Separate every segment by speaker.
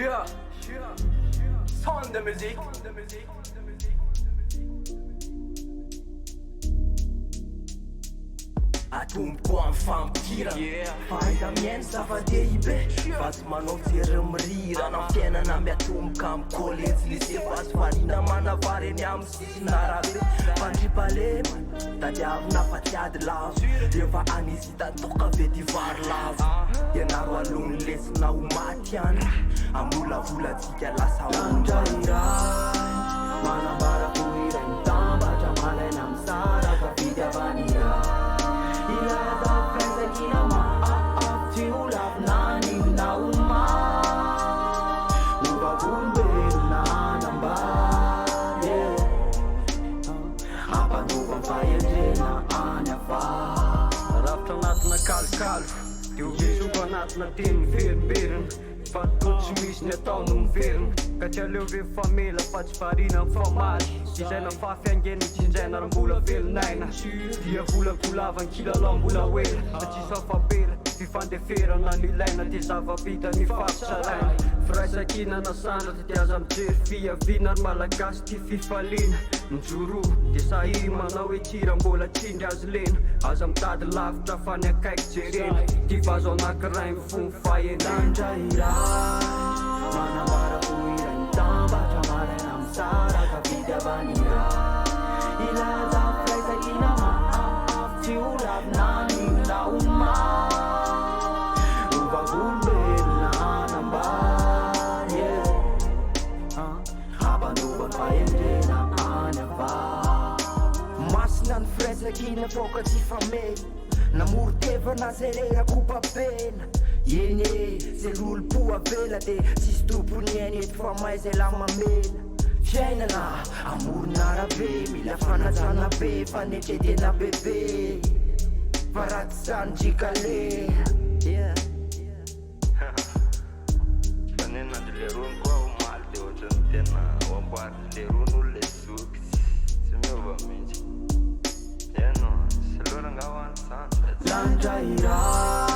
Speaker 1: Yeah, Sonde musik. Atomiko amin'ny fampitirana fahitamiainy zava-dehibe fa tsy manao fijery mirirana amin'ny fiainana miatomboka amin'ny college lycée fa tsy variana manavary eny amin'ny sisiny-arabe fandriam-palema tadiavina fa tsy ady lavo rehefa anisita toka ve ty vary lavo ianaro alony lesina ho maty any amolavolantsika lasa
Speaker 2: landray iray manambara ko iray mitambatra malaina amin'ny saraka fitiavany iray ilaza fensakina maafty olavinany na oma ovavolombelona anambary ampanova fahendrena any afa
Speaker 3: rafitra anatina kalokalo de ovesoko anatina teny miverimberina fa to tsy misy ny atao no miverina ka tsy aleo ve famela fa tsy varina mifamaly izay nafafy angeny tsinjaina raha mbola velonaina dia volakolava nkilalao mbola hoela fa tsisy afapela fifandeferana no ilaina ty zava-bita ny fampitsaraina firaisakina na sandratra ty aza mijery fiaviana ary malagasy ty fifaliana mijoro de sahy manao hoe tira mbola tsindry azy lena aza mitady lavitra fa ny akaiky jerena ty vazo anankiray mivomy fahendandra
Speaker 2: iray manambara ko iray mitambatra malaina amin'ny saraka fitiavany iray ilaza firaisakina maafty olavinany na oma ovavolombelona anambary ampanova fahendrena any afa
Speaker 1: masina ny firaisakina toka tsy famely namorotevana zay rerako papena eny zay lolo-po avela de tsisy tompony eny eto fa may zay la mamela fiainana amorona arabe mila fanajana be fanetretena bebe fa raty zanodrikale
Speaker 4: fanenandry le rony koa omaly de ohatrany tena oamboary le rony olo le zoky tsy miova mihitsy eno sy loranga ho any zany
Speaker 2: landra iray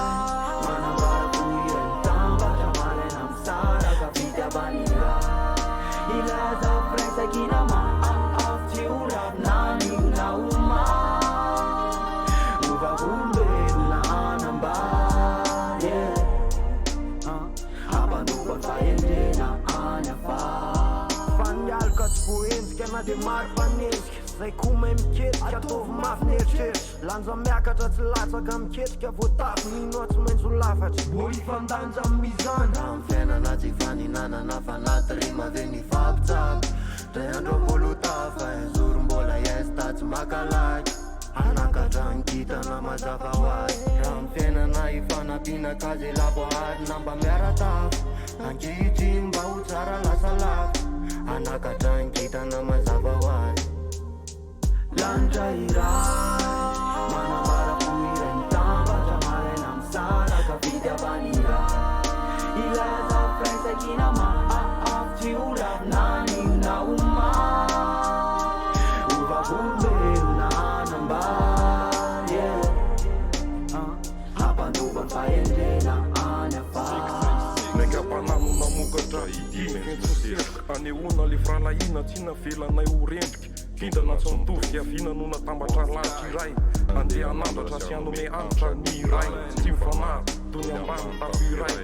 Speaker 2: manambara ko iray mitambatra malaina amin'ny saraka fitiavany iray ilaza firaisakina maafty olavinany na oma ovavolombelona anambary ampanova fahendrena any afa
Speaker 1: fanialaka tsy voenjika na de maro mpanezika zay komay miketrika ataovy mafy nieritreritra lanja miakatra tsy latsaka miketrika voatafy mino tsy maintsy ho lafatra mbo ifandanja mizany
Speaker 2: raha amin'ny fiainana tsy faninanana fa anaty rima ve ny fampitsabo dray andro mbolo tafa enzory mbola iesta tsy makalaky anakatra nkitana mazava hoazy raha amin'ny fiainana ifanapinakazy lavohary namba miaratafo ankehitry mba ho tsara lasa lafo anakatra nkitana mazava hoazy landra iray manambara ko iray mitambatra malaina amin'ny saraka fitiavany iray ilaza firaisakina maafty olavinany na oma ovavolombelona anambary ampanova fahendrena any afa
Speaker 5: Nekapanano namokatra idimy fentsosera anehoana le firalahina tsy navelanay ho rendrika findrana tsy mitovy aviana no natambatra lanitra iray andeha anandratra sy anome anitra ny iray tsy mifanary tony ambany tafo iray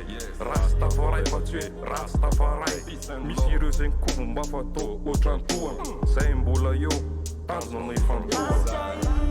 Speaker 5: rasy tavaray fa tsy hoe rasy tavaray misy ireo zay nikobo mba fa to ohatrany toa zay mbola eo tanjona no ifantoa